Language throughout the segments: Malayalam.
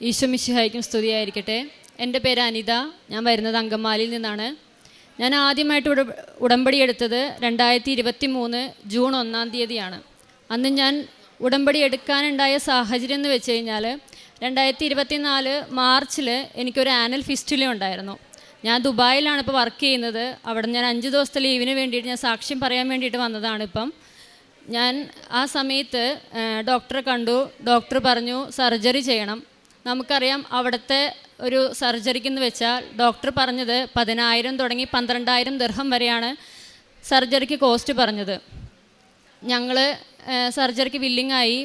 ഈശോ മിശിഹായ്ക്കും സ്തുതിയായിരിക്കട്ടെ. എൻ്റെ പേര് അനിത. ഞാൻ വരുന്നത് അങ്കമാലിയിൽ നിന്നാണ്. ഞാൻ ആദ്യമായിട്ട് ഉടമ്പടി എടുത്തത് 2023 ജൂൺ 1-ാം തീയതിയാണ്. അന്ന് ഞാൻ ഉടമ്പടി എടുക്കാനുണ്ടായ സാഹചര്യം എന്ന് വെച്ച് കഴിഞ്ഞാൽ 2024 മാർച്ചിൽ എനിക്കൊരു ആനുവൽ ഫിസ്റ്റുല ഉണ്ടായിരുന്നു. ഞാൻ ദുബായിലാണ് ഇപ്പോൾ വർക്ക് ചെയ്യുന്നത്. അവിടെ ഞാൻ 5 ദിവസത്തെ ലീവിന് വേണ്ടിയിട്ട് ഞാൻ സാക്ഷ്യം പറയാൻ വേണ്ടിയിട്ട് വന്നതാണ്. ഇപ്പം ഞാൻ ആ സമയത്ത് ഡോക്ടറെ കണ്ടു. ഡോക്ടർ പറഞ്ഞു സർജറി ചെയ്യണം. നമുക്കറിയാം അവിടുത്തെ ഒരു സർജറിക്കെന്ന് വെച്ചാൽ ഡോക്ടർ പറഞ്ഞത് 10,000 തുടങ്ങി 12,000 ദിർഹം വരെയാണ് സർജറിക്ക് കോസ്റ്റ് പറഞ്ഞത്. ഞങ്ങൾ സർജറിക്ക് വില്ലിങ്ങായി.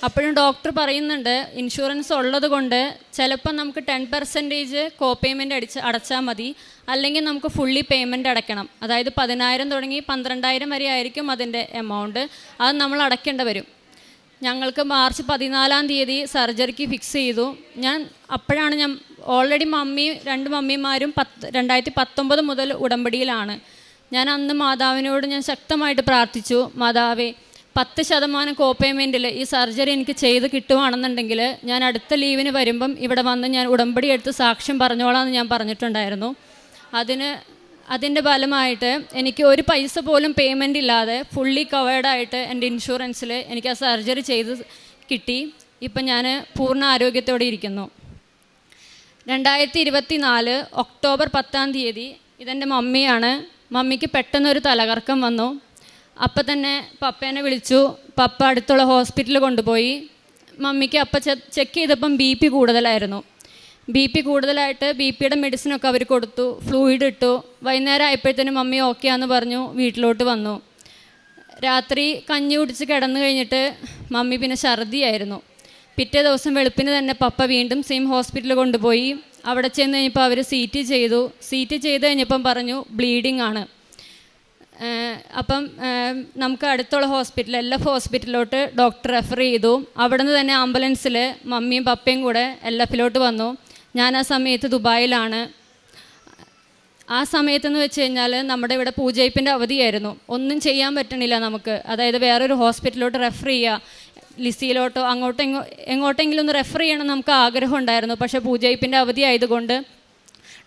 അപ്പോഴും ഡോക്ടർ പറയുന്നുണ്ട് ഇൻഷുറൻസ് ഉള്ളത് കൊണ്ട് ചിലപ്പോൾ നമുക്ക് 10% കോ പേയ്മെൻറ്റ് അടച്ചാൽ മതി, അല്ലെങ്കിൽ നമുക്ക് ഫുള്ളി പേയ്മെൻറ്റ് അടയ്ക്കണം. അതായത് 10,000 തുടങ്ങി 12,000 വരെ ആയിരിക്കും അതിൻ്റെ എമൗണ്ട്. അത് നമ്മൾ അടയ്ക്കേണ്ടി വരും. ഞങ്ങൾക്ക് മാർച്ച് 14-ാം തീയതി സർജറിക്ക് ഫിക്സ് ചെയ്തു. അപ്പോഴാണ് ഞാൻ ഓൾറെഡി 2 മമ്മിമാരും 2019 മുതൽ ഉടമ്പടിയിലാണ്. ഞാൻ അന്ന് മാതാവിനോട് ഞാൻ ശക്തമായിട്ട് പ്രാർത്ഥിച്ചു, മാതാവേ 10% കോ പേയ്മെൻറ്റിൽ ഈ സർജറി എനിക്ക് ചെയ്ത് കിട്ടുവാണെന്നുണ്ടെങ്കിൽ ഞാൻ അടുത്ത ലീവിന് വരുമ്പം ഇവിടെ വന്ന് ഞാൻ ഉടമ്പടി എടുത്ത് സാക്ഷ്യം പറഞ്ഞോളാമെന്ന് ഞാൻ പറഞ്ഞിട്ടുണ്ടായിരുന്നു. അതിൻ്റെ ഫലമായിട്ട് എനിക്ക് ഒരു പൈസ പോലും പേയ്മെൻ്റ് ഇല്ലാതെ ഫുള്ളി കവേർഡായിട്ട് എൻ്റെ ഇൻഷുറൻസിൽ എനിക്ക് ആ സർജറി ചെയ്ത് കിട്ടി. ഇപ്പം ഞാൻ പൂർണ്ണ ആരോഗ്യത്തോടെ ഇരിക്കുന്നു. 2024 ഒക്ടോബർ 10-ാം തീയതി ഇതെൻ്റെ മമ്മിയാണ്. മമ്മിക്ക് പെട്ടെന്നൊരു തലകറക്കം വന്നു. അപ്പം തന്നെ പപ്പേനെ വിളിച്ചു. പപ്പ അടുത്തുള്ള ഹോസ്പിറ്റലിൽ കൊണ്ടുപോയി. മമ്മിക്ക് അപ്പം ചെക്ക് ചെയ്തപ്പം BP കൂടുതലായിരുന്നു. BP കൂടുതലായിട്ട് BPയുടെ മെഡിസിനൊക്കെ അവർ കൊടുത്തു, ഫ്ലൂയിഡ് ഇട്ടു. വൈകുന്നേരം ആയപ്പോഴത്തേനും മമ്മി ഓക്കെ ആണെന്ന് പറഞ്ഞു വീട്ടിലോട്ട് വന്നു. രാത്രി കഞ്ഞി കുടിച്ച് കിടന്നു കഴിഞ്ഞിട്ട് മമ്മി പിന്നെ ഛർദിയായിരുന്നു. പിറ്റേ ദിവസം വെളുപ്പിന് തന്നെ പപ്പ വീണ്ടും സെയിം ഹോസ്പിറ്റലിൽ കൊണ്ടുപോയി. അവിടെ ചെന്ന് കഴിഞ്ഞപ്പോൾ അവർ CT ചെയ്തു. CT ചെയ്ത് കഴിഞ്ഞപ്പം പറഞ്ഞു ബ്ലീഡിങ് ആണ്. അപ്പം നമുക്ക് അടുത്തുള്ള ഹോസ്പിറ്റൽ LF ഹോസ്പിറ്റലിലോട്ട് ഡോക്ടർ റെഫർ ചെയ്തു. അവിടെ നിന്ന് തന്നെ ആംബുലൻസിൽ മമ്മിയും പപ്പയും കൂടെ LFലോട്ട് വന്നു. ഞാൻ ആ സമയത്ത് ദുബായിലാണ്. ആ സമയത്തെന്ന് വെച്ച് കഴിഞ്ഞാൽ നമ്മുടെ ഇവിടെ പൂജയിപ്പിൻ്റെ അവധിയായിരുന്നു. ഒന്നും ചെയ്യാൻ പറ്റണില്ല നമുക്ക്. അതായത് വേറൊരു ഹോസ്പിറ്റലിലോട്ട് റെഫർ ചെയ്യുക, ലിസിയിലോട്ടോ എങ്ങോട്ടെങ്കിലും ഒന്ന് റെഫർ ചെയ്യണം നമുക്ക് ആഗ്രഹം ഉണ്ടായിരുന്നു. പക്ഷേ പൂജയിപ്പിൻ്റെ അവധി ആയതുകൊണ്ട്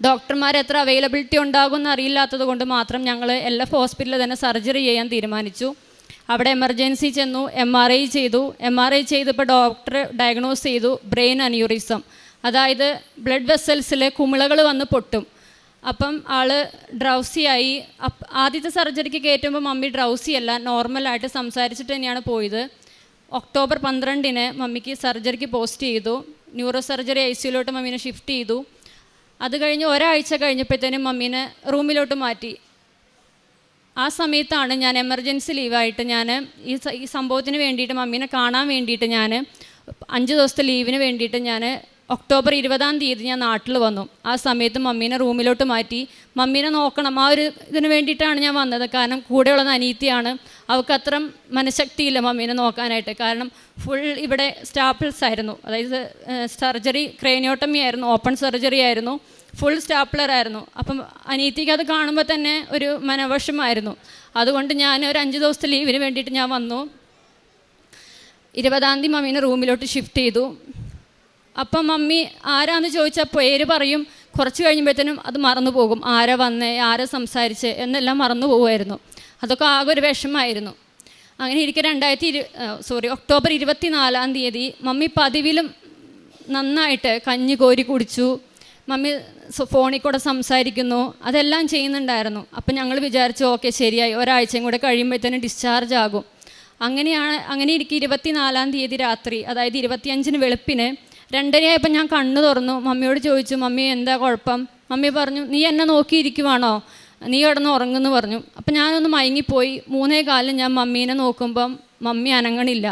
ഡോക്ടർമാർ എത്ര അവൈലബിലിറ്റി ഉണ്ടാകുമെന്ന് അറിയില്ലാത്തത് കൊണ്ട് മാത്രം ഞങ്ങൾ LF ഹോസ്പിറ്റലിൽ തന്നെ സർജറി ചെയ്യാൻ തീരുമാനിച്ചു. അവിടെ എമർജൻസി ചെന്നു. MRI ചെയ്തു. MRI ചെയ്തപ്പോൾ ഡോക്ടർ ഡയഗ്നോസ് ചെയ്തു ബ്രെയിൻ അന്യൂറിസം. അതായത് ബ്ലഡ് വെസൽസിൽ കുമിളകൾ വന്ന് പൊട്ടും. അപ്പം ആൾ ഡ്രൗസിയായി. ആദ്യത്തെ സർജറിക്ക് കയറ്റുമ്പോൾ മമ്മി ഡ്രൗസിയല്ല, നോർമലായിട്ട് സംസാരിച്ചിട്ട് തന്നെയാണ് പോയത്. ഒക്ടോബർ 12-ന് മമ്മിക്ക് സർജറിക്ക് പോസ്റ്റ് ചെയ്തു. ന്യൂറോ സർജറി ICUലോട്ട് മമ്മീനെ ഷിഫ്റ്റ് ചെയ്തു. അത് കഴിഞ്ഞ് ഒരാഴ്ച കഴിഞ്ഞപ്പോഴത്തേനും മമ്മീനെ റൂമിലോട്ട് മാറ്റി. ആ സമയത്താണ് ഞാൻ എമർജൻസി ലീവായിട്ട് ഞാൻ ഈ സംഭവത്തിന് വേണ്ടിയിട്ട് മമ്മീനെ കാണാൻ വേണ്ടിയിട്ട് ഞാൻ 5 ദിവസത്തെ ലീവിന് വേണ്ടിയിട്ട് ഞാൻ ഒക്ടോബർ 20-ാം തീയതി ഞാൻ നാട്ടിൽ വന്നു. ആ സമയത്ത് മമ്മീനെ റൂമിലോട്ട് മാറ്റി. മമ്മീനെ നോക്കണം, ആ ഒരു ഇതിന് വേണ്ടിയിട്ടാണ് ഞാൻ വന്നത്. കാരണം കൂടെയുള്ളത് അനീത്തിയാണ്. അവൾക്ക് അത്ര മനഃശക്തിയില്ല മമ്മീനെ നോക്കാനായിട്ട്. കാരണം ഫുൾ ഇവിടെ സ്റ്റാപ്പിൾസ് ആയിരുന്നു. അതായത് സർജറി ക്രേനിയോട്ടമി ആയിരുന്നു, ഓപ്പൺ സർജറി ആയിരുന്നു, ഫുൾ സ്റ്റാപ്ലർ ആയിരുന്നു. അപ്പം അനീത്തിക്ക് അത് കാണുമ്പോൾ തന്നെ ഒരു മനവശമായിരുന്നു. അതുകൊണ്ട് ഞാൻ ഒരു 5 ദിവസത്തെ ലീവിന് വേണ്ടിയിട്ട് ഞാൻ വന്നു. 20-ാം തീയതി മമ്മീനെ റൂമിലോട്ട് ഷിഫ്റ്റ് ചെയ്തു. അപ്പം മമ്മി ആരാന്ന് ചോദിച്ചാൽ പേര് പറയും. കുറച്ച് കഴിയുമ്പോഴത്തേനും അത് മറന്നു പോകും. ആരാ വന്നേ, ആരാ സംസാരിച്ച് എന്നെല്ലാം മറന്നു പോകുമായിരുന്നു. അതൊക്കെ ആകെ ഒരു വിഷമമായിരുന്നു. അങ്ങനെ ഇരിക്കെ ഒക്ടോബർ 24-ാം തീയതി മമ്മി പതിവിലും നന്നായിട്ട് കഞ്ഞി കോരി കുടിച്ചു. മമ്മി ഫോണിൽ കൂടെ സംസാരിക്കുന്നു, അതെല്ലാം ചെയ്യുന്നുണ്ടായിരുന്നു. അപ്പം ഞങ്ങൾ വിചാരിച്ചു ഓക്കെ ശരിയായി, ഒരാഴ്ചയും കൂടെ കഴിയുമ്പോഴത്തേനും ഡിസ്ചാർജ് ആകും. അങ്ങനെ ഇരിക്കെ 24-ാം തീയതി രാത്രി, അതായത് 25-ന് വെളുപ്പിന് 2:30 ഞാൻ കണ്ണു തുറന്നു. മമ്മിയോട് ചോദിച്ചു, മമ്മി എന്താ കുഴപ്പം? മമ്മി പറഞ്ഞു, നീ എന്നെ നോക്കിയിരിക്കുവാണോ, നീ കിടന്ന് ഉറങ്ങുന്നു പറഞ്ഞു. അപ്പം ഞാനൊന്ന് മയങ്ങിപ്പോയി. 3:15 ഞാൻ മമ്മീനെ നോക്കുമ്പം മമ്മി അനങ്ങണില്ല.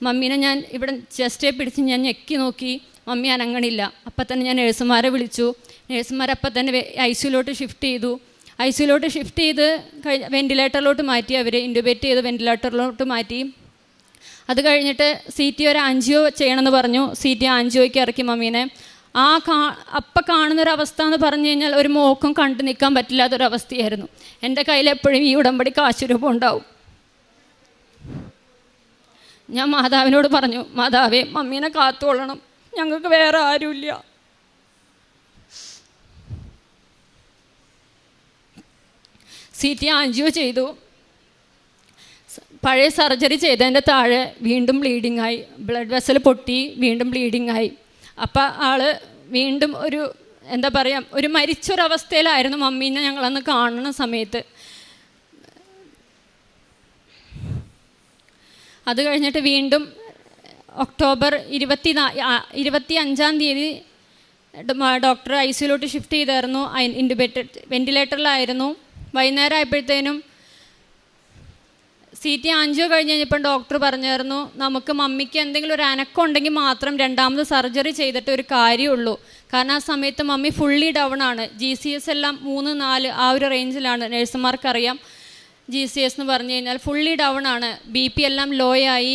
മമ്മീനെ ഞാൻ ഇവിടെ ചെസ്റ്റേ പിടിച്ച് ഞാൻ ഞെക്കി നോക്കി, മമ്മി അനങ്ങണില്ല. അപ്പം തന്നെ ഞാൻ നഴ്സുമാരെ വിളിച്ചു. നഴ്സുമാരപ്പം തന്നെ ICUലോട്ട് ഷിഫ്റ്റ് ചെയ്തു. ICUലോട്ട് ഷിഫ്റ്റ് ചെയ്ത് വെൻറ്റിലേറ്ററിലോട്ട് മാറ്റി. അവർ ഇൻറ്റുബേറ്റ് ചെയ്ത് വെൻറ്റിലേറ്ററിലോട്ട് മാറ്റി. അത് കഴിഞ്ഞിട്ട് CT ഒരു ആൻജിയോ ചെയ്യണമെന്ന് പറഞ്ഞു. CT ആൻജിയോയ്ക്ക് ഇറക്കി മമ്മീനെ. അപ്പം കാണുന്നൊരവസ്ഥ എന്ന് പറഞ്ഞു കഴിഞ്ഞാൽ ഒരു മോക്കും കണ്ടു നിൽക്കാൻ പറ്റില്ലാത്തൊരവസ്ഥയായിരുന്നു. എൻ്റെ കയ്യിൽ എപ്പോഴും ഈ ഉടമ്പടി കാശുരൂപം ഉണ്ടാവും. ഞാൻ മാതാവിനോട് പറഞ്ഞു, മാതാവേ മമ്മീനെ കാത്തുകൊള്ളണം, ഞങ്ങൾക്ക് വേറെ ആരുമില്ല. CT ആൻജിയോ ചെയ്തു. പഴയ സർജറി ചെയ്തതിൻ്റെ താഴെ വീണ്ടും ബ്ലീഡിങ് ആയി, ബ്ലഡ് വെസൽ പൊട്ടി, വീണ്ടും ബ്ലീഡിങ് ആയി. അപ്പം ആൾ വീണ്ടും ഒരു എന്താ പറയുക, ഒരു മരിച്ചൊരവസ്ഥയിലായിരുന്നു മമ്മീനെ ഞങ്ങളന്ന് കാണുന്ന സമയത്ത്. അത് കഴിഞ്ഞിട്ട് വീണ്ടും ഒക്ടോബർ 25 ഡോക്ടർ ICUലോട്ട് ഷിഫ്റ്റ് ചെയ്തായിരുന്നു. വെൻറ്റിലേറ്ററിലായിരുന്നു. വൈകുന്നേരം ആയപ്പോഴത്തേനും CT ആൻജിയോ കഴിഞ്ഞ് കഴിഞ്ഞപ്പം ഡോക്ടർ പറഞ്ഞായിരുന്നു, നമുക്ക് മമ്മിക്ക് എന്തെങ്കിലും ഒരു അനക്കം ഉണ്ടെങ്കിൽ മാത്രം രണ്ടാമത് സർജറി ചെയ്തിട്ട് ഒരു കാര്യമുള്ളൂ. കാരണം ആ സമയത്ത് മമ്മി ഫുള്ളി ഡൗൺ ആണ്. GCS എല്ലാം 3-4 ആ ഒരു റേഞ്ചിലാണ്. നഴ്സുമാർക്കറിയാം GCS എന്ന് പറഞ്ഞു കഴിഞ്ഞാൽ ഫുള്ളി ഡൗൺ ആണ്. BP എല്ലാം ലോ ആയി,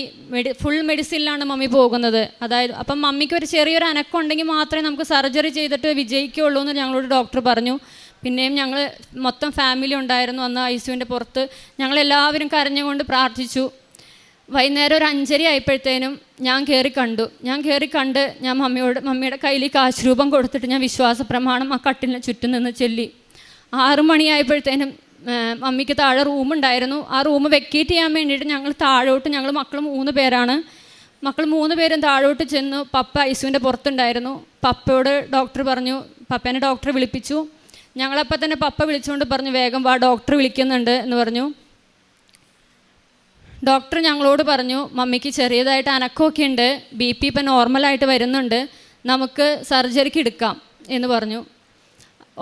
ഫുൾ മെഡിസിനിലാണ് മമ്മി പോകുന്നത്. അതായത് അപ്പം മമ്മിക്ക് ഒരു ചെറിയൊരു അനക്കം ഉണ്ടെങ്കിൽ മാത്രമേ നമുക്ക് സർജറി ചെയ്തിട്ട് വിജയിക്കുകയുള്ളൂ എന്ന് ഞങ്ങളോട് ഡോക്ടർ പറഞ്ഞു. പിന്നെയും ഞങ്ങൾ മൊത്തം ഫാമിലി ഉണ്ടായിരുന്നു അന്ന് ICUവിൻ്റെ പുറത്ത്. ഞങ്ങളെല്ലാവരും കരഞ്ഞുകൊണ്ട് പ്രാർത്ഥിച്ചു. വൈകുന്നേരം ഒരു 5:30 ആയപ്പോഴത്തേനും ഞാൻ കയറി കണ്ട് ഞാൻ മമ്മിയുടെ കയ്യിൽ കാശ് രൂപം കൊടുത്തിട്ട് ഞാൻ വിശ്വാസ പ്രമാണം ആ കട്ടിലിന് ചുറ്റും നിന്ന് ചൊല്ലി. 6 മണിയായപ്പോഴത്തേനും മമ്മിക്ക് താഴെ റൂമുണ്ടായിരുന്നു. ആ റൂം വെക്കേറ്റ് ചെയ്യാൻ വേണ്ടിയിട്ട് ഞങ്ങൾ മക്കൾ 3 പേരാണ്. മക്കൾ 3 പേരും താഴോട്ട് ചെന്നു. പപ്പ ICUവിൻ്റെ പുറത്തുണ്ടായിരുന്നു. പപ്പയോട് ഡോക്ടർ പറഞ്ഞു, പപ്പേനെ ഡോക്ടർ വിളിപ്പിച്ചു. ഞങ്ങളപ്പോൾ തന്നെ പപ്പ വിളിച്ചുകൊണ്ട് പറഞ്ഞു, വേഗം വാ, ഡോക്ടർ വിളിക്കുന്നുണ്ട് എന്ന് പറഞ്ഞു. ഡോക്ടർ ഞങ്ങളോട് പറഞ്ഞു, മമ്മിക്ക് ചെറിയതായിട്ട് അനക്കമൊക്കെ ഉണ്ട്, BP ഇപ്പം നോർമലായിട്ട് വരുന്നുണ്ട്, നമുക്ക് സർജറിക്ക് എടുക്കാം എന്ന് പറഞ്ഞു.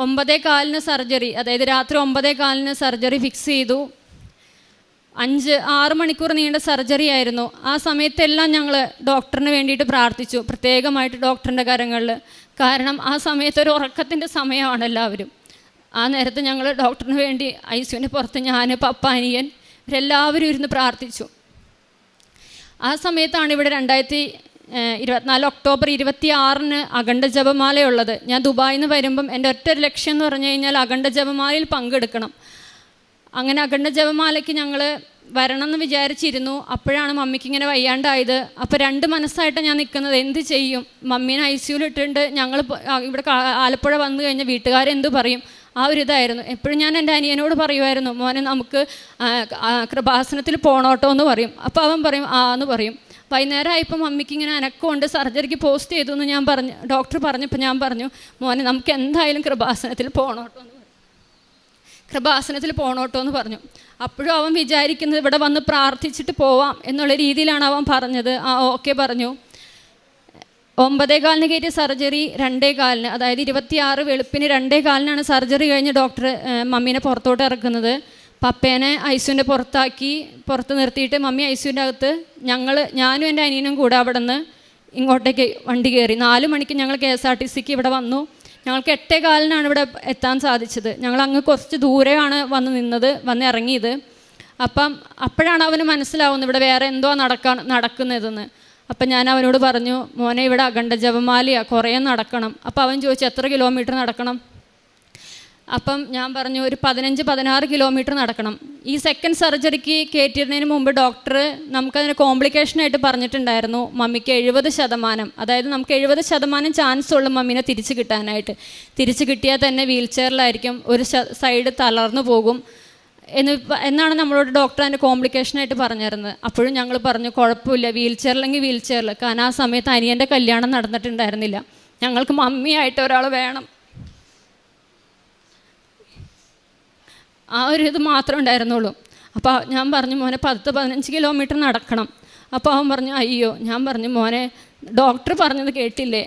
9:15 സർജറി, അതായത് രാത്രി 9:15 സർജറി ഫിക്സ് ചെയ്തു. 6 മണിക്കൂർ നീണ്ട സർജറി ആയിരുന്നു. ആ സമയത്തെല്ലാം ഞങ്ങൾ ഡോക്ടറിന് വേണ്ടിയിട്ട് പ്രാർത്ഥിച്ചു, പ്രത്യേകമായിട്ട് ഡോക്ടറിൻ്റെ കരങ്ങളിൽ. കാരണം ആ സമയത്ത് ഒരു ഉറക്കത്തിൻ്റെ സമയമാണ് എല്ലാവരും. ആ നേരത്ത് ഞങ്ങൾ ഡോക്ടറിന് വേണ്ടി ICUവിൻ്റെ പുറത്ത് ഞാൻ, പപ്പ, അനിയൻ ഇവരെല്ലാവരും ഇരുന്ന് പ്രാർത്ഥിച്ചു. ആ സമയത്താണ് ഇവിടെ 2024 ഒക്ടോബർ 26 അഖണ്ഡ ജപമാലയുള്ളത്. ഞാൻ ദുബായിൽ നിന്ന് വരുമ്പം എൻ്റെ ഒറ്റ ലക്ഷ്യം എന്ന് പറഞ്ഞു കഴിഞ്ഞാൽ അഖണ്ഡ ജപമാലയിൽ പങ്കെടുക്കണം. അങ്ങനെ അഖണ്ഡ ജപമാലയ്ക്ക് ഞങ്ങൾ വരണം എന്ന് വിചാരിച്ചിരുന്നു. അപ്പോഴാണ് മമ്മിക്ക് ഇങ്ങനെ വയ്യാണ്ടായത്. അപ്പോൾ 2 മനസ്സായിട്ട് ഞാൻ നിൽക്കുന്നത്, എന്ത് ചെയ്യും, മമ്മീനെ ICUവിലിട്ടുണ്ട്, ഞങ്ങൾ ഇവിടെ ആലപ്പുഴ വന്നു കഴിഞ്ഞാൽ വീട്ടുകാരെന്ത് പറയും, ആ ഒരു ഇതായിരുന്നു. എപ്പോഴും ഞാൻ എൻ്റെ അനിയനോട് പറയുമായിരുന്നു, മോനെ നമുക്ക് കൃപാസനത്തിൽ പോണോട്ടോ എന്ന് പറയും. അപ്പോൾ അവൻ പറയും എന്ന് പറയും. വൈകുന്നേരം ആയപ്പോൾ മമ്മിക്ക് ഇങ്ങനെ അനക്കമുണ്ട്, സർജറിക്ക് പോസ്റ്റ് ചെയ്തു എന്ന് ഞാൻ പറഞ്ഞു. ഡോക്ടർ പറഞ്ഞപ്പോൾ ഞാൻ പറഞ്ഞു, മോനെ നമുക്ക് എന്തായാലും കൃപാസനത്തിൽ പോണോട്ടോ എന്ന് പറഞ്ഞു. അപ്പോഴും അവൻ വിചാരിക്കുന്നത് ഇവിടെ വന്ന് പ്രാർത്ഥിച്ചിട്ട് പോവാം എന്നുള്ള രീതിയിലാണ് അവൻ പറഞ്ഞത്. ഓക്കെ പറഞ്ഞു. 9:15 കയറ്റിയ സർജറി 2:15, അതായത് 26 വെളുപ്പിന് 2:15 സർജറി കഴിഞ്ഞ് ഡോക്ടർ മമ്മീനെ പുറത്തോട്ട് ഇറക്കുന്നത്. പപ്പേനെ ICUവിൻ്റെ പുറത്ത് നിർത്തിയിട്ട് മമ്മി ICUവിൻ്റെ അകത്ത്, ഞാനും എൻ്റെ അനിയനും കൂടെ അവിടെ നിന്ന് ഇങ്ങോട്ടേക്ക് വണ്ടി കയറി. 4 മണിക്ക് ഞങ്ങൾ KSRTCക്ക് ഇവിടെ വന്നു. ഞങ്ങൾക്ക് 8:15 ഇവിടെ എത്താൻ സാധിച്ചത്. ഞങ്ങൾ അങ്ങ് കുറച്ച് ദൂരെയാണ് വന്ന് ഇറങ്ങിയത്. അപ്പോഴാണ് അവന് മനസ്സിലാവുന്നത് ഇവിടെ വേറെ എന്തോ നടക്കുന്നതെന്ന്. അപ്പം ഞാൻ അവനോട് പറഞ്ഞു, മോനെ ഇവിടെ അഖണ്ഡ ജപമാലയാണ്, കുറേ നടക്കണം. അപ്പം അവൻ ചോദിച്ചു, എത്ര കിലോമീറ്റർ നടക്കണം? അപ്പം ഞാൻ പറഞ്ഞു, ഒരു 15-16 കിലോമീറ്റർ നടക്കണം. ഈ സെക്കൻഡ് സർജറിക്ക് കയറ്റിയിരുന്നതിന് മുമ്പ് ഡോക്ടർ നമുക്കതിന് കോംപ്ലിക്കേഷനായിട്ട് പറഞ്ഞിട്ടുണ്ടായിരുന്നു, മമ്മിക്ക് 70%, അതായത് നമുക്ക് 70% ചാൻസ് ഉള്ളു മമ്മീനെ തിരിച്ച് കിട്ടിയാൽ തന്നെ വീൽ ചെയറിലായിരിക്കും, ഒരു സൈഡ് തളർന്നു പോകും എന്നാണ് നമ്മളോട് ഡോക്ടർ അതിൻ്റെ കോംപ്ലിക്കേഷനായിട്ട് പറഞ്ഞിരുന്നത്. അപ്പോഴും ഞങ്ങൾ പറഞ്ഞു, കുഴപ്പമില്ല, വീൽ ചെയറിൽ. കാരണം ആ സമയത്ത് അനിയൻ്റെ കല്യാണം നടന്നിട്ടുണ്ടായിരുന്നില്ല. ഞങ്ങൾക്ക് മമ്മിയായിട്ട് ഒരാൾ വേണം, ആ ഒരു ഇത് മാത്രമേ ഉണ്ടായിരുന്നുള്ളൂ. അപ്പോൾ ഞാൻ പറഞ്ഞു, മോനെ 10-15 കിലോമീറ്റർ നടക്കണം. അപ്പോൾ അവൻ പറഞ്ഞു, അയ്യോ. ഞാൻ പറഞ്ഞു, മോനെ ഡോക്ടർ പറഞ്ഞത് കേട്ടില്ലേ,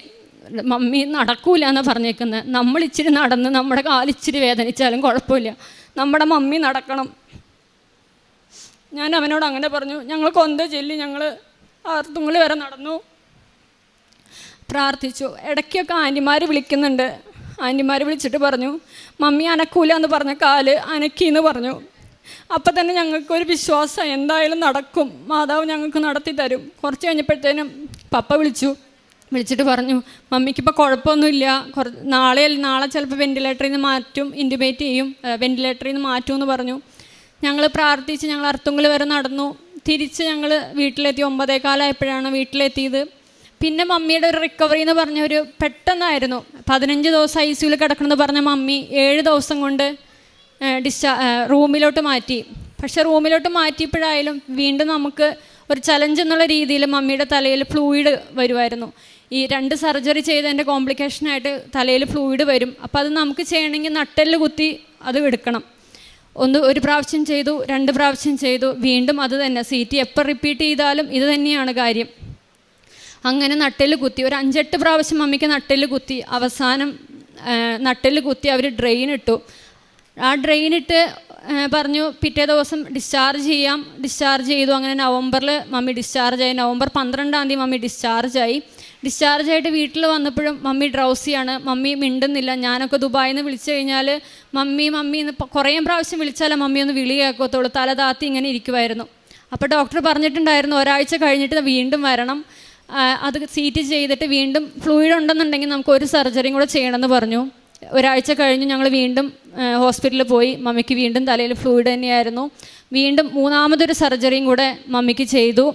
മമ്മി നടക്കൂല എന്നാണ് പറഞ്ഞേക്കുന്നത്. നമ്മളിച്ചിരി നടന്ന് നമ്മുടെ കാലിച്ചിരി വേദനിച്ചാലും കുഴപ്പമില്ല, നമ്മുടെ മമ്മി നടക്കണം. ഞാൻ അവനോട് അങ്ങനെ പറഞ്ഞു. ഞങ്ങൾ കൊന്ത ചൊല്ലി ഞങ്ങൾ ആർത്തുങ്ങളി വരെ നടന്നു, പ്രാർത്ഥിച്ചു. ഇടയ്ക്കൊക്കെ ആൻറ്റിമാർ വിളിക്കുന്നുണ്ട്. ആൻറ്റിമാർ വിളിച്ചിട്ട് പറഞ്ഞു, മമ്മി അനക്കൂല എന്ന് പറഞ്ഞ കാല് അനക്കിന്ന് പറഞ്ഞു. അപ്പം തന്നെ ഞങ്ങൾക്കൊരു വിശ്വാസം, എന്തായാലും നടക്കും, മാതാവ് ഞങ്ങൾക്ക് നടത്തി തരും. കുറച്ച് കഴിഞ്ഞപ്പോഴത്തേനും പപ്പ വിളിച്ചിട്ട് പറഞ്ഞു, മമ്മിക്കിപ്പോൾ കുഴപ്പമൊന്നുമില്ല, നാളെ ചിലപ്പോൾ വെൻറ്റിലേറ്ററിൽ നിന്ന് മാറ്റും, ഇൻറ്റുബേറ്റ് ചെയ്യും, വെൻറ്റിലേറ്ററിൽ നിന്ന് മാറ്റും എന്ന് പറഞ്ഞു. ഞങ്ങൾ പ്രാർത്ഥിച്ച് ഞങ്ങൾ അർത്തുങ്കൽ വരെ നടന്നു. തിരിച്ച് ഞങ്ങൾ വീട്ടിലെത്തി. 9:15 ആയപ്പോഴാണ് വീട്ടിലെത്തിയത്. പിന്നെ മമ്മിയുടെ ഒരു റിക്കവറി എന്ന് പറഞ്ഞ ഒരു പെട്ടെന്നായിരുന്നു. 15 ദിവസം ICUയിൽ കിടക്കണമെന്ന് പറഞ്ഞ മമ്മി 7 ദിവസം കൊണ്ട് റൂമിലോട്ട് മാറ്റി. പക്ഷേ റൂമിലോട്ട് മാറ്റിയപ്പോഴായാലും വീണ്ടും നമുക്ക് ഒരു ചലഞ്ച് എന്നുള്ള രീതിയിൽ മമ്മിയുടെ തലയിൽ ഫ്ലൂയിഡ് വരുമായിരുന്നു. ഈ 2 സർജറി ചെയ്തതിൻ്റെ കോംപ്ലിക്കേഷനായിട്ട് തലയിൽ ഫ്ലൂയിഡ് വരും. അപ്പോൾ അത് നമുക്ക് ചെയ്യണമെങ്കിൽ നട്ടെല്ല് കുത്തി അത് എടുക്കണം. ഒരു പ്രാവശ്യം ചെയ്തു, 2 പ്രാവശ്യം ചെയ്തു, വീണ്ടും അത് തന്നെ. CT എപ്പോൾ റിപ്പീറ്റ് ചെയ്താലും ഇത് തന്നെയാണ് കാര്യം. അങ്ങനെ നട്ടെല്ല് കുത്തി ഒരു 5-8 പ്രാവശ്യം മമ്മിക്ക് നട്ടെല്ല് കുത്തി. അവസാനം നട്ടെല്ല് കുത്തി അവർ ഡ്രെയിൻ ഇട്ടു. ആ ഡ്രെയിൻ ഇട്ട് പറഞ്ഞു പിറ്റേ ദിവസം ഡിസ്ചാർജ് ചെയ്യാം. ഡിസ്ചാർജ് ചെയ്തു. അങ്ങനെ നവംബറിൽ മമ്മി ഡിസ്ചാർജായി. നവംബർ 12-ാം തീയതി മമ്മി ഡിസ്ചാർജായി. ഡിസ്ചാർജായിട്ട് വീട്ടിൽ വന്നപ്പോഴും മമ്മി ഡ്രൗസിയാണ്. മമ്മി മിണ്ടുന്നില്ല. ഞാനൊക്കെ ദുബായിൽ നിന്ന് വിളിച്ചു കഴിഞ്ഞാൽ മമ്മി എന്ന് കുറേ പ്രാവശ്യം വിളിച്ചാലേ മമ്മി ഒന്ന് വിളി കേൾക്കത്തുള്ളൂ. തല താത്തി ഇങ്ങനെ ഇരിക്കുമായിരുന്നു. അപ്പോൾ ഡോക്ടർ പറഞ്ഞിട്ടുണ്ടായിരുന്നു ഒരാഴ്ച കഴിഞ്ഞിട്ട് വീണ്ടും വരണം. അത് CT ചെയ്തിട്ട് വീണ്ടും ഫ്ലൂയിഡ് ഉണ്ടെന്നുണ്ടെങ്കിൽ നമുക്ക് ഒരു സർജറിയും കൂടെ ചെയ്യണമെന്ന് പറഞ്ഞു. ഒരാഴ്ച കഴിഞ്ഞ് ഞങ്ങൾ വീണ്ടും ഹോസ്പിറ്റലിൽ പോയി. മമ്മിക്ക് വീണ്ടും തലയിൽ ഫ്ലൂയിഡ് തന്നെയായിരുന്നു. വീണ്ടും 3ാമതൊരു സർജറിയും കൂടെ മമ്മിക്ക് ചെയ്തു.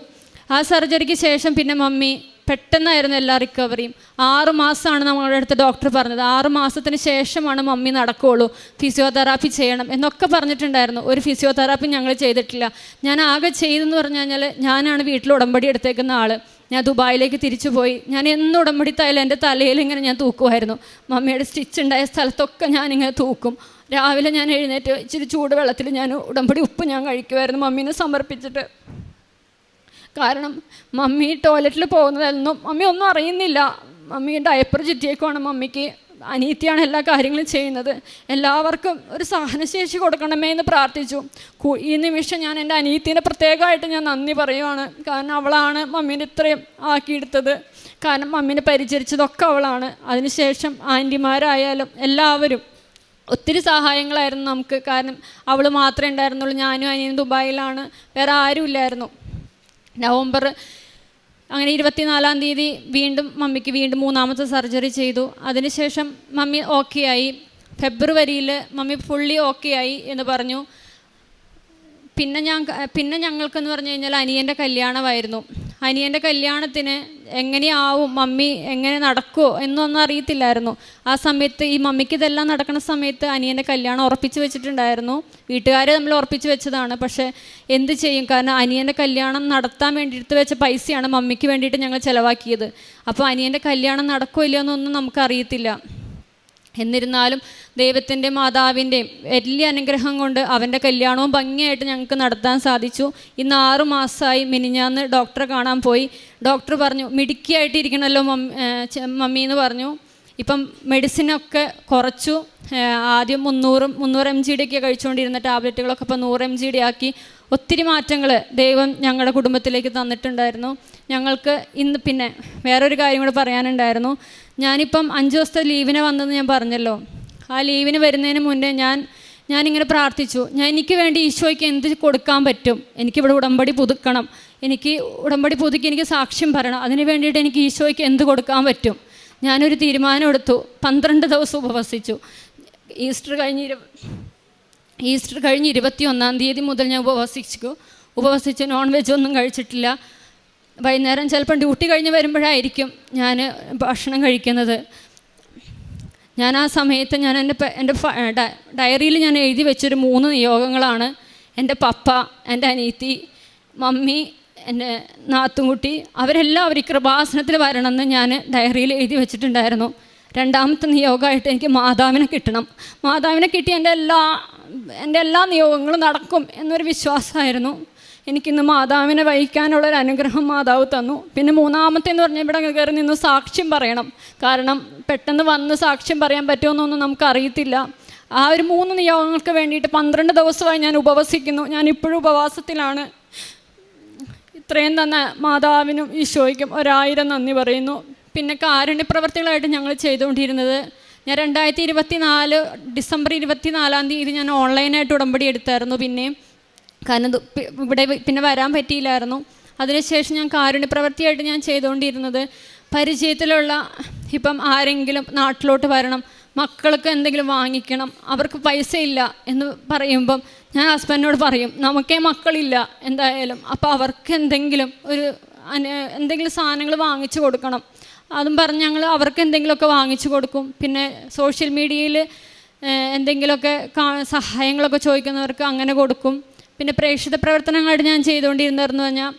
ആ സർജറിക്ക് ശേഷം പിന്നെ മമ്മി പെട്ടെന്നായിരുന്നു എല്ലാ റിക്കവറിയും. 6 മാസമാണ് നമ്മളുടെ അടുത്ത് ഡോക്ടർ പറഞ്ഞത്. 6 മാസത്തിന് ശേഷമാണ് മമ്മി നടക്കുകയുള്ളൂ. ഫിസിയോതെറാപ്പി ചെയ്യണം എന്നൊക്കെ പറഞ്ഞിട്ടുണ്ടായിരുന്നു. ഒരു ഫിസിയോതെറാപ്പി ഞങ്ങൾ ചെയ്തിട്ടില്ല. ഞാൻ ആകെ ചെയ്തെന്ന് പറഞ്ഞു കഴിഞ്ഞാൽ ഞാനാണ് വീട്ടിൽ ഉടമ്പടി എടുത്തേക്കുന്ന ആൾ. ഞാൻ ദുബായിലേക്ക് തിരിച്ചു പോയി. ഞാൻ എന്ന് ഉടമ്പടിത്തായാലും എൻ്റെ തലയിൽ ഇങ്ങനെ ഞാൻ തൂക്കുമായിരുന്നു. മമ്മിയുടെ സ്റ്റിച്ച് ഉണ്ടായ സ്ഥലത്തൊക്കെ ഞാനിങ്ങനെ തൂക്കും. രാവിലെ ഞാൻ എഴുന്നേറ്റ് ഇച്ചിരി ചൂടുവെള്ളത്തിൽ ഞാൻ ഉടമ്പടി ഉപ്പ് ഞാൻ കഴിക്കുമായിരുന്നു മമ്മീനെ സമർപ്പിച്ചിട്ട്. കാരണം മമ്മി ടോയ്ലറ്റിൽ പോകുന്നതൊന്നും മമ്മി ഒന്നും അറിയുന്നില്ല. മമ്മി ഡയപ്പർ ചുറ്റിയേക്കുവാണ്. മമ്മിക്ക് അനീത്തിയാണ് എല്ലാ കാര്യങ്ങളും ചെയ്യുന്നത്. എല്ലാവർക്കും ഒരു സഹനശേഷി കൊടുക്കണമേ എന്ന് പ്രാർത്ഥിച്ചു. ഈ നിമിഷം ഞാൻ എൻ്റെ അനീത്തിനെ പ്രത്യേകമായിട്ട് ഞാൻ നന്ദി പറയുവാണ്. കാരണം അവളാണ് മമ്മീനെ ഇത്രയും ആക്കിയെടുത്തത്. കാരണം മമ്മീനെ പരിചരിച്ചതൊക്കെ അവളാണ്. അതിനുശേഷം ആൻറ്റിമാരായാലും എല്ലാവരും ഒത്തിരി സഹായങ്ങളായിരുന്നു നമുക്ക്. കാരണം അവൾ മാത്രമേ ഉണ്ടായിരുന്നുള്ളൂ. ഞാനും അനിയനും ദുബായിലാണ്, വേറെ ആരും ഇല്ലായിരുന്നു. നവംബർ അങ്ങനെ 24-ാം തീയതി വീണ്ടും മമ്മിക്ക് വീണ്ടും 3ാമത്തെ സർജറി ചെയ്തു. അതിനുശേഷം മമ്മി ഓക്കെ ആയി. ഫെബ്രുവരിയിൽ മമ്മി ഫുള്ളി ഓക്കെ ആയി എന്ന് പറഞ്ഞു. പിന്നെ ഞങ്ങൾക്കെന്ന് പറഞ്ഞു കഴിഞ്ഞാൽ അനിയൻ്റെ കല്യാണമായിരുന്നു. അനിയൻ്റെ കല്യാണത്തിന് എങ്ങനെയാവും, മമ്മി എങ്ങനെ നടക്കുമോ എന്നൊന്നും അറിയത്തില്ലായിരുന്നു. ആ സമയത്ത് ഈ മമ്മിക്ക് ഇതെല്ലാം നടക്കുന്ന സമയത്ത് അനിയൻ്റെ കല്യാണം ഉറപ്പിച്ച് വെച്ചിട്ടുണ്ടായിരുന്നു. വീട്ടുകാർ നമ്മൾ ഉറപ്പിച്ച് വെച്ചതാണ്. പക്ഷേ എന്ത് ചെയ്യും, കാരണം അനിയൻ്റെ കല്യാണം നടത്താൻ വേണ്ടി എടുത്ത് വെച്ച പൈസയാണ് മമ്മിക്ക് വേണ്ടിയിട്ട് ഞങ്ങൾ ചിലവാക്കിയത്. അപ്പോൾ അനിയൻ്റെ കല്യാണം നടക്കുമോ ഇല്ലയോ എന്നൊന്നും നമുക്കറിയത്തില്ല. എന്നിരുന്നാലും ദൈവത്തിൻ്റെ മാതാവിൻ്റെയും വലിയ അനുഗ്രഹം കൊണ്ട് അവൻ്റെ കല്യാണവും ഭംഗിയായിട്ട് ഞങ്ങൾക്ക് നടത്താൻ സാധിച്ചു. ഇന്ന് 6 മാസമായി. മിനിഞ്ഞാന്ന് ഡോക്ടറെ കാണാൻ പോയി. ഡോക്ടർ പറഞ്ഞു മിടുക്കിയായിട്ടിരിക്കണമല്ലോ മമ്മി എന്ന് പറഞ്ഞു. ഇപ്പം മെഡിസിനൊക്കെ കുറച്ചു. ആദ്യം 300 mg ഒക്കെ കഴിച്ചുകൊണ്ടിരുന്ന ടാബ്ലറ്റുകളൊക്കെ ഇപ്പോൾ 100 mg ആക്കി. ഒത്തിരി മാറ്റങ്ങൾ ദൈവം ഞങ്ങളുടെ കുടുംബത്തിലേക്ക് തന്നിട്ടുണ്ടായിരുന്നു. ഞങ്ങൾക്ക് ഇന്ന് പിന്നെ വേറൊരു കാര്യം കൂടെ പറയാനുണ്ടായിരുന്നു. ഞാനിപ്പം 5 ദിവസത്തെ ലീവിന് വന്നതെന്ന് ഞാൻ പറഞ്ഞല്ലോ. ആ ലീവിന് വരുന്നതിന് മുന്നേ ഞാനിങ്ങനെ പ്രാർത്ഥിച്ചു. എനിക്ക് വേണ്ടി ഈശോയ്ക്ക് എന്ത് കൊടുക്കാൻ പറ്റും, എനിക്കിവിടെ ഉടമ്പടി പുതുക്കണം, എനിക്ക് ഉടമ്പടി പുതുക്കി എനിക്ക് സാക്ഷ്യം പറയണം, അതിന് വേണ്ടിയിട്ട് എനിക്ക് ഈശോയ്ക്ക് എന്ത് കൊടുക്കാൻ പറ്റും. ഞാനൊരു തീരുമാനം എടുത്തു. 12 ദിവസം ഉപവസിച്ചു. ഈസ്റ്റർ കഴിഞ്ഞ് 21-ാം തീയതി മുതൽ ഞാൻ ഉപവസിച്ച് നോൺ വെജ് ഒന്നും കഴിച്ചിട്ടില്ല. വൈകുന്നേരം ചിലപ്പം ഡ്യൂട്ടി കഴിഞ്ഞ് വരുമ്പോഴായിരിക്കും ഞാൻ ഭക്ഷണം കഴിക്കുന്നത്. ഞാൻ ആ സമയത്ത് ഞാൻ എൻ്റെ ഡയറിയിൽ ഞാൻ എഴുതി വെച്ചൊരു 3 നിയോഗങ്ങളാണ്. എൻ്റെ പപ്പ, എൻ്റെ അനീത്തി, മമ്മി, എൻ്റെ നാത്തുംകുട്ടി, അവരെല്ലാവരും കൃപാസനത്തിൽ വരണമെന്ന് ഞാൻ ഡയറിയിൽ എഴുതി വെച്ചിട്ടുണ്ടായിരുന്നു. 2ാമത്തെ നിയോഗമായിട്ട് എനിക്ക് മാതാവിനെ കിട്ടണം. മാതാവിനെ കിട്ടി എൻ്റെ എല്ലാ നിയോഗങ്ങളും നടക്കും എന്നൊരു വിശ്വാസമായിരുന്നു. എനിക്കിന്ന് മാതാവിനെ വഹിക്കാനുള്ളൊരു അനുഗ്രഹം മാതാവ് തന്നു. പിന്നെ 3ാമത്തേന്ന് പറഞ്ഞാൽ ഇവിടെ കയറി നിന്ന് സാക്ഷ്യം പറയണം. കാരണം പെട്ടെന്ന് വന്ന് സാക്ഷ്യം പറയാൻ പറ്റുമെന്നൊന്നും നമുക്കറിയത്തില്ല. ആ ഒരു 3 നിയോഗങ്ങൾക്ക് വേണ്ടിയിട്ട് 12 ദിവസമായി ഞാൻ ഉപവസിക്കുന്നു. ഞാനിപ്പോഴും ഉപവാസത്തിലാണ്. ഇത്രയും തന്ന മാതാവിനും ഈശോയ്ക്കും 1000 നന്ദി പറയുന്നു. പിന്നെ കാരുണ്യ പ്രവർത്തികളായിട്ട് ഞങ്ങൾ ചെയ്തുകൊണ്ടിരുന്നത്, ഞാൻ 2024 ഡിസംബർ 24-ാം തീയതി ഞാൻ ഓൺലൈനായിട്ട് ഉടമ്പടി എടുത്തായിരുന്നു. കാരണം ഇവിടെ പിന്നെ വരാൻ പറ്റിയില്ലായിരുന്നു. അതിനുശേഷം ഞാൻ കാരുണ്യ പ്രവൃത്തിയായിട്ട് ഞാൻ ചെയ്തുകൊണ്ടിരുന്നത്, പരിചയത്തിലുള്ള ഇപ്പം ആരെങ്കിലും നാട്ടിലോട്ട് വരണം, മക്കൾക്ക് എന്തെങ്കിലും വാങ്ങിക്കണം, അവർക്ക് പൈസ ഇല്ല എന്ന് പറയുമ്പം ഞാൻ ഹസ്ബൻഡിനോട് പറയും നമുക്കേ മക്കളില്ല എന്തായാലും, അപ്പോൾ അവർക്ക് എന്തെങ്കിലും ഒരു എന്തെങ്കിലും സാധനങ്ങൾ വാങ്ങിച്ചു കൊടുക്കണം. അതും പറഞ്ഞ് ഞങ്ങൾ അവർക്ക് എന്തെങ്കിലുമൊക്കെ വാങ്ങിച്ചു കൊടുക്കും. പിന്നെ സോഷ്യൽ മീഡിയയിൽ എന്തെങ്കിലുമൊക്കെ സഹായങ്ങളൊക്കെ ചോദിക്കുന്നവർക്ക് അങ്ങനെ കൊടുക്കും. പിന്നെ പ്രേക്ഷിത പ്രവർത്തനങ്ങളായിട്ട് ഞാൻ ചെയ്തുകൊണ്ടിരുന്നതെന്ന് പറഞ്ഞാൽ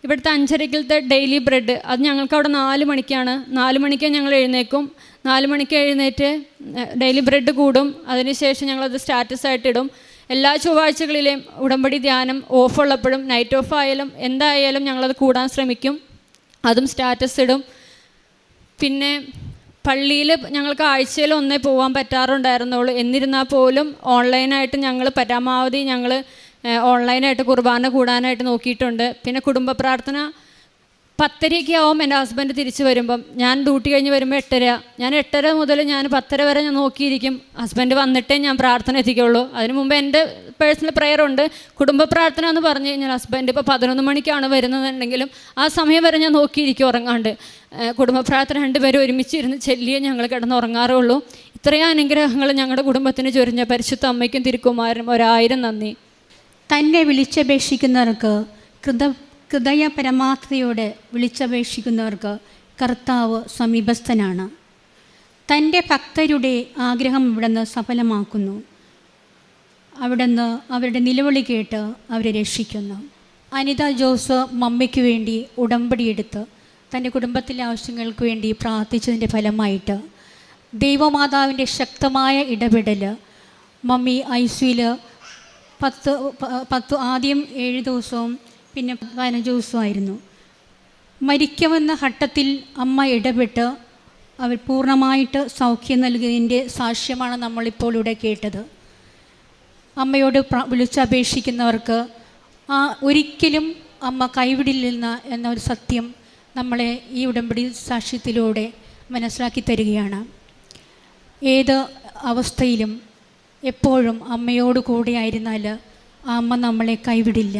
ഇവിടുത്തെ 5:30 ഡെയിലി ബ്രെഡ്, അത് ഞങ്ങൾക്ക് അവിടെ 4 മണിക്കാണ്. 4 മണിക്ക് ഞങ്ങൾ എഴുന്നേക്കും. 4 മണിക്ക് എഴുന്നേറ്റ് ഡെയിലി ബ്രെഡ് കൂടും. അതിനുശേഷം ഞങ്ങളത് സ്റ്റാറ്റസായിട്ട് ഇടും. എല്ലാ ചൊവ്വാഴ്ചകളിലെയും ഉടമ്പടി ധ്യാനം ഓഫുള്ളപ്പോഴും നൈറ്റ് ഓഫ് ആയാലും എന്തായാലും ഞങ്ങളത് കൂടാൻ ശ്രമിക്കും. അതും സ്റ്റാറ്റസ് ഇടും. പിന്നെ പള്ളിയിൽ ഞങ്ങൾക്ക് ആഴ്ചയിൽ ഒന്നേ പോകാൻ പറ്റാറുണ്ടായിരുന്നുള്ളൂ. എന്നിരുന്നാൽ പോലും ഓൺലൈനായിട്ട് ഞങ്ങൾ പരമാവധി ഓൺലൈനായിട്ട് കുർബാന കൂടാനായിട്ട് നോക്കിയിട്ടുണ്ട്. പിന്നെ കുടുംബ പ്രാർത്ഥന 10:30 ആവും എൻ്റെ ഹസ്ബൻഡ് തിരിച്ച് വരുമ്പം. ഞാൻ ഡ്യൂട്ടി കഴിഞ്ഞ് വരുമ്പോൾ 8:30. ഞാൻ 8:30 മുതൽ ഞാൻ 10:30 വരെ ഞാൻ നോക്കിയിരിക്കും. ഹസ്ബൻഡ് വന്നിട്ടേ ഞാൻ പ്രാർത്ഥന എത്തിക്കുള്ളൂ. അതിന് മുമ്പ് എൻ്റെ പേഴ്സണൽ പ്രെയർ ഉണ്ട്. കുടുംബ പ്രാർത്ഥന എന്ന് പറഞ്ഞു കഴിഞ്ഞാൽ ഹസ്ബൻഡ് ഇപ്പോൾ 11 മണിക്കാണ് വരുന്നതെന്നുണ്ടെങ്കിലും ആ സമയം വരെ ഞാൻ നോക്കിയിരിക്കും ഉറങ്ങാണ്ട്. കുടുംബ പ്രാർത്ഥന 2 പേരും ഒരുമിച്ചിരുന്ന് ചെല്ലിയേ ഞങ്ങൾ കിടന്നുറങ്ങാറുള്ളൂ. ഇത്രയും അനുഗ്രഹങ്ങൾ ഞങ്ങളുടെ കുടുംബത്തിന് ചൊരിഞ്ഞ പരിശുദ്ധ അമ്മയ്ക്കും തിരുക്കുമാരനും 1000 നന്ദി. തന്നെ വിളിച്ചപേക്ഷിക്കുന്നവർക്ക് ഹൃദയ പരമാർത്ഥതയോടെ വിളിച്ചപേക്ഷിക്കുന്നവർക്ക് കർത്താവ് സമീപസ്ഥനാണ്. തൻ്റെ ഭക്തരുടെ ആഗ്രഹം അവിടുന്ന് സഫലമാക്കുന്നു. അവിടുന്ന് അവരുടെ നിലവിളി കേട്ട് അവരെ രക്ഷിക്കുന്നു. അനിത ജോസ് മമ്മിക്ക് വേണ്ടി ഉടമ്പടിയെടുത്ത് തൻ്റെ കുടുംബത്തിലെ ആവശ്യങ്ങൾക്ക് വേണ്ടി പ്രാർത്ഥിച്ചതിൻ്റെ ഫലമായിട്ട് ദൈവമാതാവിൻ്റെ ശക്തമായ ഇടപെടൽ മമ്മി ഐസിയുയിൽ 10 ആദ്യം 7 ദിവസവും പിന്നെ 15 ദിവസമായിരുന്നു. മരിക്കുമെന്ന ഘട്ടത്തിൽ അമ്മ ഇടപെട്ട് അവർ പൂർണ്ണമായിട്ട് സൗഖ്യം നൽകിയതിൻ്റെ സാക്ഷ്യമാണ് നമ്മളിപ്പോൾ ഇവിടെ കേട്ടത്. അമ്മയോട് വിളിച്ചപേക്ഷിക്കുന്നവർക്ക് ഒരിക്കലും അമ്മ കൈവിടില്ല എന്നൊരു സത്യം നമ്മളെ ഈ ഉടമ്പടി സാക്ഷ്യത്തിലൂടെ മനസ്സിലാക്കി തരികയാണ്. ഏത് അവസ്ഥയിലും എപ്പോഴും അമ്മയോട് കൂടെ ആയിരുന്നാൽ ആ അമ്മ നമ്മളെ കൈവിടില്ല.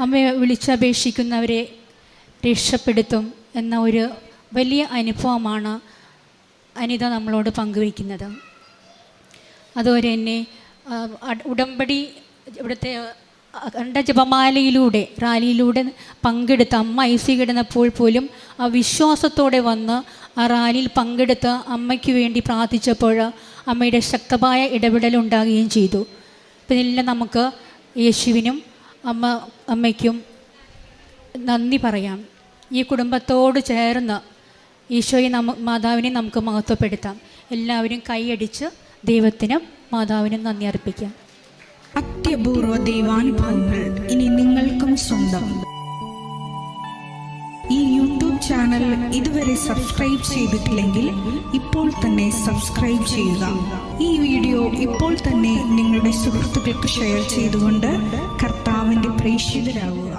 അമ്മയെ വിളിച്ചപേക്ഷിക്കുന്നവരെ രക്ഷപ്പെടുത്തും എന്ന ഒരു വലിയ അനുഭവമാണ് അനിത നമ്മളോട് പങ്കുവയ്ക്കുന്നത്. അതുപോലെ തന്നെ ഉടമ്പടി ഇവിടുത്തെ ജപമാലയിലൂടെ റാലിയിലൂടെ പങ്കെടുത്ത് അമ്മ ഐസി കിടന്നപ്പോൾ പോലും ആ വിശ്വാസത്തോടെ വന്ന് ആ റാലിയിൽ പങ്കെടുത്ത് അമ്മയ്ക്ക് വേണ്ടി പ്രാർത്ഥിച്ചപ്പോൾ അമ്മയുടെ ശക്തമായ ഇടപെടലുണ്ടാകുകയും ചെയ്തു. ഇതിനെല്ലാം നമുക്ക് യേശുവിനും അമ്മയ്ക്കും നന്ദി പറയാം. ഈ കുടുംബത്തോട് ചേർന്ന് ഈശോയെ മാതാവിനെ നമുക്ക് മഹത്വപ്പെടുത്താം. എല്ലാവരും കൈയടിച്ച് ദൈവത്തിനും മാതാവിനും നന്ദി അർപ്പിക്കാം. അത്യപൂർവ ദൈവാനുഭവങ്ങൾ ഇനി നിങ്ങൾക്കും സ്വന്തം. ഈ യൂട്യൂബ് ചാനൽ ഇതുവരെ സബ്സ്ക്രൈബ് ചെയ്തിട്ടില്ലെങ്കിൽ ഇപ്പോൾ തന്നെ സബ്സ്ക്രൈബ് ചെയ്യുക. ഈ വീഡിയോ ഇപ്പോൾ തന്നെ നിങ്ങളുടെ സുഹൃത്തുക്കൾക്ക് ഷെയർ ചെയ്തുകൊണ്ട് കർത്താവിൻ്റെ പ്രേക്ഷിതരാകുക.